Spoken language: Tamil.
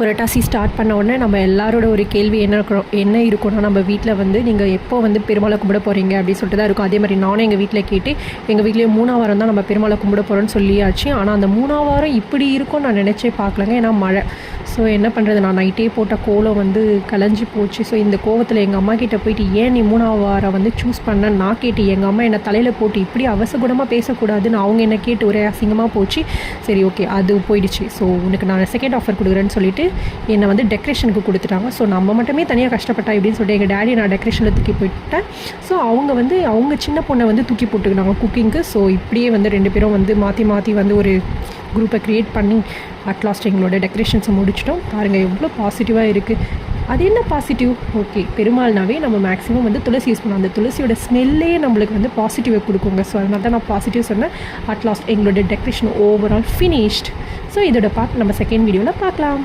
புரட்டாசி ஸ்டார்ட் பண்ண உடனே நம்ம எல்லாரோட ஒரு கேள்வி என்ன இருக்கும்னா, நம்ம வீட்டில் வந்து நீங்கள் எப்போ வந்து பெருமாளை கும்பிட போகிறீங்க அப்படின்னு சொல்லிட்டு தான் இருக்கும். அதே மாதிரி நானும் எங்கள் வீட்டில் கேட்டு எங்கள் வீட்லேயே 3ஆம் வாரம் தான் நம்ம பெருமாளை கும்பிட போகிறோன்னு சொல்லியாச்சு. ஆனால் அந்த 3ஆம் வாரம் இப்படி இருக்கும்னு நான் நினச்சே பார்க்கலங்க. ஏன்னா மழை. ஸோ என்ன பண்ணுறது, நான் நைட்டே போட்ட கோலம் வந்து கலைஞ்சி போச்சு. ஸோ இந்த கோவத்தில் எங்கள் அம்மா கிட்டே போயிட்டு ஏன் நீ 3ஆம் வாரம் வந்து சூஸ் பண்ண நான் கேட்டு எங்கள் அம்மா என்னை தலையில் போட்டு இப்படி அவசகுணமாக பேசக்கூடாதுன்னு அவங்க என்ன கேட்டு ஒரே அசிங்கமாக போச்சு. சரி ஓகே, அது போயிடுச்சு. ஸோ உனக்கு நான் செகண்ட் ஆஃபர் கொடுக்குறேன்னு சொல்லிட்டு என்னை வந்து டெக்கரேஷனுக்கு கொடுத்துட்டாங்க. ஸோ நம்ம மட்டுமே தனியாக கஷ்டப்பட்டா இப்படின்னு சொல்லிட்டு எங்கள் டேடி நான் டெக்கரேஷனில் தூக்கி போயிட்டேன். ஸோ அவங்க சின்ன பொண்ணை வந்து தூக்கி போட்டுக்கினாங்க குக்கிங்க்கு. ஸோ இப்படியே வந்து 2 பேரும் வந்து மாற்றி வந்து ஒரு குரூப்பை க்ரியேட் பண்ணி அட்லாஸ்ட் எங்களோட டெக்கரேஷன்ஸை முடிச்சிட்டோம். பாருங்கள் எவ்வளோ பாசிட்டிவாக இருக்குது. அது என்ன பாசிட்டிவ்? ஓகே, பெருமாள்னாவே நம்ம மேக்ஸிமம் வந்து துளசி யூஸ் பண்ணோம். அந்த துளசியோட ஸ்மெல்லே நம்மளுக்கு வந்து பாசிட்டிவை கொடுக்குங்க. ஸோ அதனால தான் நான் பாசிட்டிவ் சொன்னேன். அட்லாஸ்ட் எங்களோட டெக்கரேஷன் ஓவரால் ஃபினிஷ்ட். ஸோ இதோட பார்ட் நம்ம செகண்ட் வீடியோவில் பார்க்கலாம்.